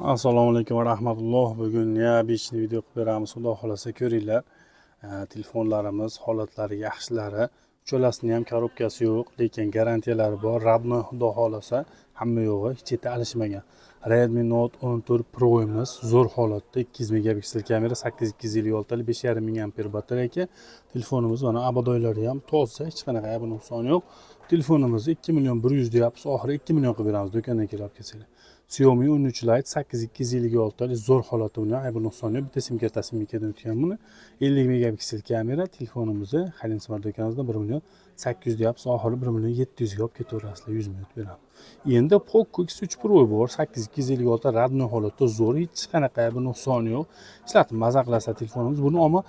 Assalomu alaykum va rahmatulloh. Bugun ya 5 video qilib beramiz. Xudo xolasa ko'ringlar. Telefonlarimiz holatlari yaxshilari. Uchalasining ham korobkasi yo'q, lekin garantiyalari bor. Radno xudo xolasa hamma yo'g'i hech yerda alishmagan. Redmi Note 14 Pro imiz zo'r holatda 200 megapiksel kamera, 8256 talik 5,5 ming ampere batareya. Telefonimiz mana abadoylari ham toza, hech qanaqa aybi nuqsoni yo'q. Telefonimizni 2 million 100 deyapmiz, oxiri 2 million qilib beramiz do'kondan kelib kelsanglar. Xiaomi 13 Lite 8256 talik zo'r holatda bilan aybi nuqsoni yo'q. Bitta sim kartasi mikadan o'tgan buni. 50 megapiksel kamera, telefonimizni Xalin Smart do'konimizda 1 million 800 deyapmiz, oxiri 1 million 700 ga olib ketaverasizlar, 100 minut beramiz. Endi Poco X3 Pro bor, 8256 radno holatda zo'r, hech qanaqa aybi nuqsoni yo'q. Ishlatib maza qilasa telefonimiz, buni ammo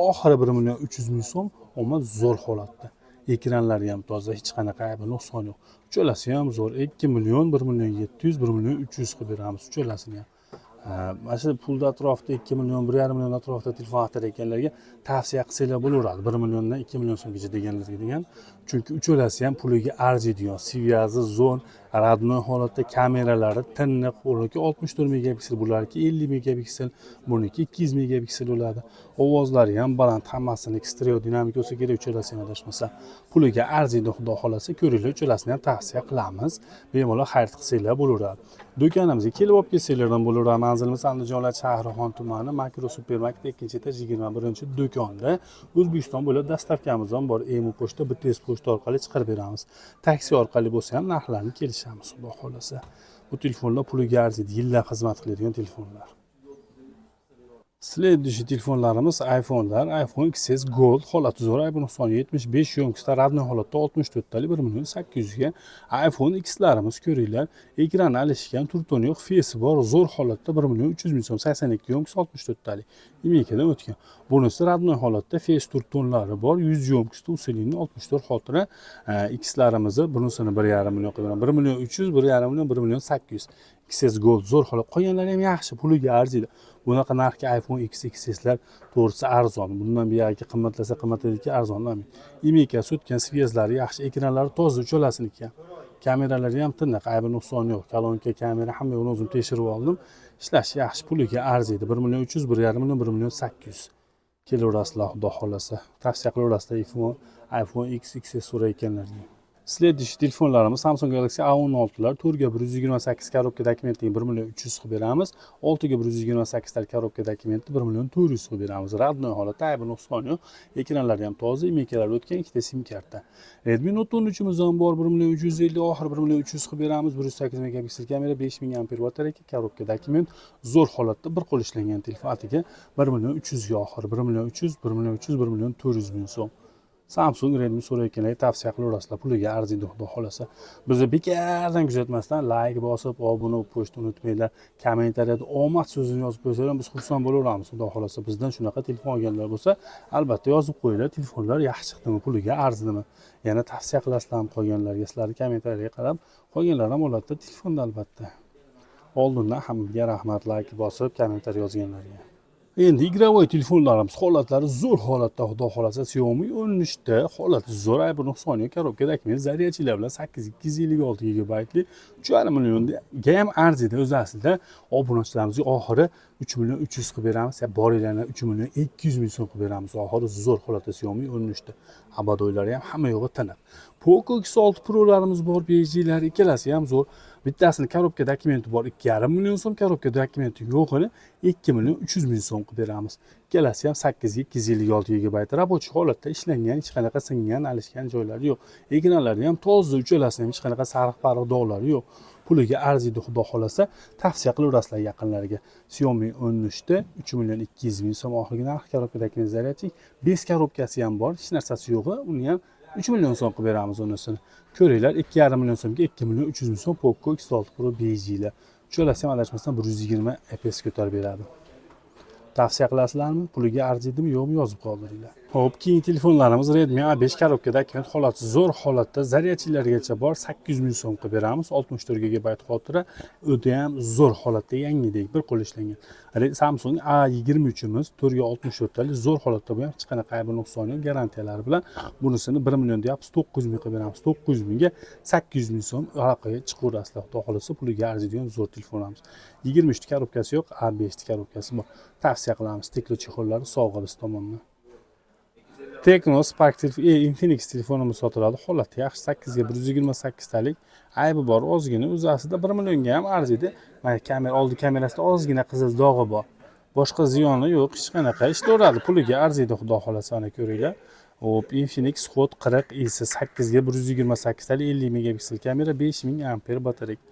oxiri 1 million 300 ming so'm, ammo zo'r holatda. Ekranlari ham toza, hech qanaqa aybi nuqsoni yo'q. Uchalasi ham zo'r, 2 million 1 million 700 1 million 300 qilib beramiz uchalasini ham. Mana shu pulda atrofida 2 million 1,5 million atrofida telefon ekanlarga tavsiya qilsanglar bo'laveradi. 1 milliondan 2 million so'mgacha deganlarga degan. Chunki uchalasi ham puliga arziydigan, Sviyazi zon, radno holatda kameralari tiniq, o'rniki 64 megapiksel bo'larki, 50 megapiksel, buniki 200 megapiksel bo'ladi. Ovozlari ham baland, hammasini stereo dinamik bo'lsa kerak, uchalasi ham adashmasa. Puliga arziydi, xudo xolasa ko'ringlar, uchalasini ham tavsiya qilamiz. Bemalol xarid qilsanglar bo'laveradi. Do'konimizga kelib olib kelsanglardan bo'laveradi. Manzilimiz Andijon Shahrixon tumani, Makro supermarket 2-etaj 21-do'konda. O'zbekiston bo'ylab dastavkamiz ham bor. Emu pochta, BTS pochta orqali chiqarib beramiz. Taksi orqali bo'lsa ham narxlarni kelishamiz, xudo xolasa. Bu telefonlar puliga arziydi, yillar xizmat qiladigan telefonlar. Следующий telefonlarimiz iPhone'lar. iPhone XS Gold holati zo'r, aybi nuqsoni 75, yo'nkisda radno holatda 64 talik 1 million 800 ga. iPhone X'larimiz ko'ringlar, ekrani alishgan, turtoni yo'q, face bor, zo'r holatda 1 million 300 ming so'm, 82 yo'nkis 64 talik. Imekadan o'tgan. Bunisi radno holatda face turtonlari bor, 100 yo'nkisda usulini 64 xotira. X'larimizni bunisini 1,5 million qilib 1 million 300, 1,5 million 1 million 800. XS Gold zo'r holat. Qolganlari ham yaxshi, puliga arziydi. Bunaqa narxga iPhone X XS'lar to'g'risi arzon. Bundan buyog'iga qimmatlasa qimmatlaydigan arzonlamaydi. Imekasi o'tgan, sviyazlari yaxshi, ekranlari toza uchalasinikiga. Kameralari ham tiniq, aybi nuqsoni yo'q. Kolonka kamera hamma yo'qni o'zim tekshirib oldim. Ishlash yaxshi, puliga arziydi. 1 million 300, 1,5 million 1 million 800. Kelaverasizlar, xudo xolasa. Tavsiya qilaverasizlar iPhone X XS so'rayotganlarga. Следующий telefonlarimiz Samsung Galaxy A16lar, 4 ga 128 korobka dokumentli 1 million 300 qilib beramiz. 6 ga 128 talik korobka dokumentli 1 million 400 qilib beramiz. Radno holatda, aybi nuqsoni yo'q. Ekranlari ham toza, imekalar o'tgan, ikkita sim karta. Redmi Note 13imiz ham bor, 1 million 350, oxiri 1 million 300 qilib beramiz. 108 megapiksel kamera, 5000 ampere batareya, korobka dokument, zo'r holatda bir qo'l ishlangan telefon atiga 1 million 300 ga oxiri 1 million 300, 1 million 300, 1 million 400 ming so'm. Samsung Redmi so'rayotganlarga tavsiya qilaverasizlar, puliga arziydi, xudo xolasa. Bizni bekardan kuzatmasdan like bosib, obuna bo'lib qo'yishni unutmanglar. Kommentariyada omad so'zini yozib qo'ysalar, biz xursand bo'laveramiz, xudo xolasa. Bizdan shunaqa telefon olganlar bo'lsa, albatta yozib qo'yinglar, telefonlar yaxshi chiqdimi, puliga arzidimi. Yana tavsiya qilasizlarmi qolganlarga? Sizlarning kommentariyaga qarab, qolganlar ham oladi telefonni albatta. Oldindan hammaga rahmat, like bosib, kommentariy yozganlarga. Endi igrovoy telefonlarimiz holatlari zo'r holatda, xudo xolasa. Xiaomi 13 ta holati zo'r, aybi nuqsoni yo'q. Korobka dokument zaryadchilar bilan 8256 gigabaytli 3,5 millionga ham arziydi. O'zi aslida obunachilarimizga oxiri 3 million 300 qilib beramiz, boringlarni 3 million 200 ming so'm qilib beramiz. Oxiri zo'r holatda Xiaomi 13 ta. Abadoylari ham hamma yo'g'i tiniq. Poco X6 Pro'larimiz bor, BG''lar ikkalasi ham zo'r. Bittasini korobka dokumenti bor, 2,5 million so'm, korobka dokumenti yo'qini 2 million 300 ming so'm qilib beramiz. Ikkalasi ham 8 ga 256 gigabayt rabochiy holatda ishlangan, hech qanaqa singan, alishgan joylari yo'q. Ekranlari ham toza, uchalasi ham hech qanaqa sariq-pariq dog'lari yo'q. Puliga arziydi, xudo xolasa. Tavsiya qilaverasizlar yaqinlariga. Xiaomi 13 ta 3 million 200 ming so'm oxirgi narx, korobka dokument zaryadchi, 5 korobkasi ham bor, hech narsasi yo'q. Uni ham 3 million so'm qilib beramiz unisini. Ko'ringlar, 2,5 million so'mga 2 million 300 ming so'm Poco X6 Pro BG''lar. Uchalasi ham adashmasdan 120 fps ko'tarib beradi. Tavsiya qilasizlarmi? Puliga arziydimi, yo'qmi, yozib qoldiringlar. Hop, keyingi telefonlarimiz Redmi A5 korobkadagi holati zo'r holatda zaryadchilargacha bor 800 ming so'm qilib beramiz. 64 GB xotira, o'ta ham zo'r holatda yangidek bir qo'l ishlangan. Samsung A23imiz 464 talik zo'r holatda bu ham hech qanaqa aybi nuqsoni yo'q, garantiyalari bilan bunisini 1 million deyapmiz, 900 ming qilib beramiz. 900 mingga 800 ming so'm aloqaga chiqaverasizlar. Xudo xolasa puliga arziydigan zo'r telefonimiz. 23 ta korobkasi yo'q, A5 ta korobkasi bor. Tavsiya qilamiz. Stiklo chexollari sovg'a biz tomonidan. Tecno Spark Infinix telefonimiz sotiladi. Holati yaxshi, 8 ga 128 talik. Aybi bor, ozgina, o'zi aslida 1 millionga ham arziydi. Mana kamera, oldi kamerasida ozgina qizil dog'i bor. Boshqa ziyoni yo'q, hech qanaqa ishlayveradi. Puliga arziydi, xudo xolasa, ana ko'ringlar. Hop, Infinix Hot 40 is 8 ga 128 talik, 50 megapiksel kamera, 5000 ampere batareyka.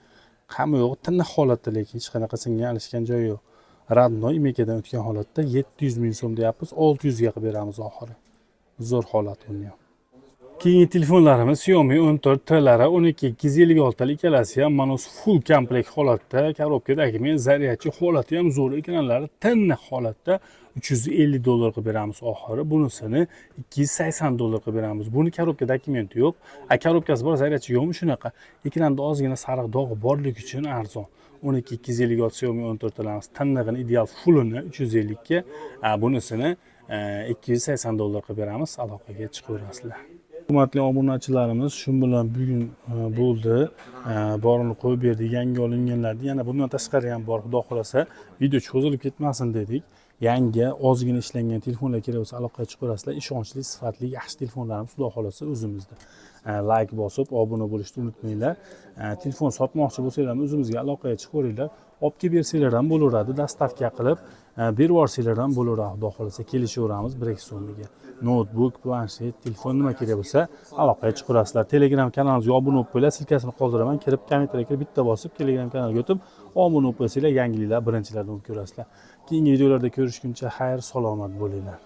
Qami yo'q, tiniq holatda, lekin hech qanaqa singan alishgan joyi yo'q. Radnoy imekadan o'tgan holatda 700 ming so'm deyapmiz, 600 ga qilib beramiz oxiri. Zo'r holat buni ham. Keyingi telefonlarimiz Xiaomi 14 T'lari 12256 talik ikkalasi ham mana full komplekt holatda, korobkadagi men zaryadchi holati ham zo'r, ekranlari tiniq holatda 350 dollar qilib beramiz oxiri. Bunisini 280 dollar qilib beramiz. Buni korobka dokumenti yo'q. Korobkasi bor, zaryadchi yo'qmi shunaqa. Ekranda ozgina sariq dog'i borligi uchun arzon. 12256 Xiaomi 14 T'larimiz tinig'ini ideal fullini 350 ga, bunisini 280 dollar qilib beramiz, aloqaga chiqaverasizlar. Hurmatli obunachilarimiz, shu bilan bugun bo'ldi. Borini qo'yib berdik, yangi olinganlarni. Yana bundan tashqari ham bor, xudo xolasa, video cho'zilib ketmasin dedik. Yangi ozgina ishlangan telefonlar kerak bo'lsa, aloqaga chiqaverasizlar. Ishonchli, sifatli, yaxshi telefonlarimiz xudo xolasa o'zimizda. Like bosib, obuna bo'lishni unutmanglar. Telefon sotmoqchi bo'lsanglar, o'zimizga aloqaga chiqaveringlar. Olib kelib bersanglar ham bo'laveradi, dastavka qilib berib yuborsanglar ham bo'laveradi. Xudo xolasa kelishaveramiz 1-2 so'miga. Notebook, planshet, telefon nima kerak bo'lsa, aloqaga chiqaverasizlar. Telegram kanalimizga obuna bo'lib qo'yinglar, silkasini qoldiraman, kirib kommentariyga kirib bitta bosib Telegram kanaliga o'tib obuna bo'lib qo'ysanglar, yangiliklar birinchilardan ko'rasizlar. Keyingi videolarda ko'rishguncha xayr, salomat bo'linglar.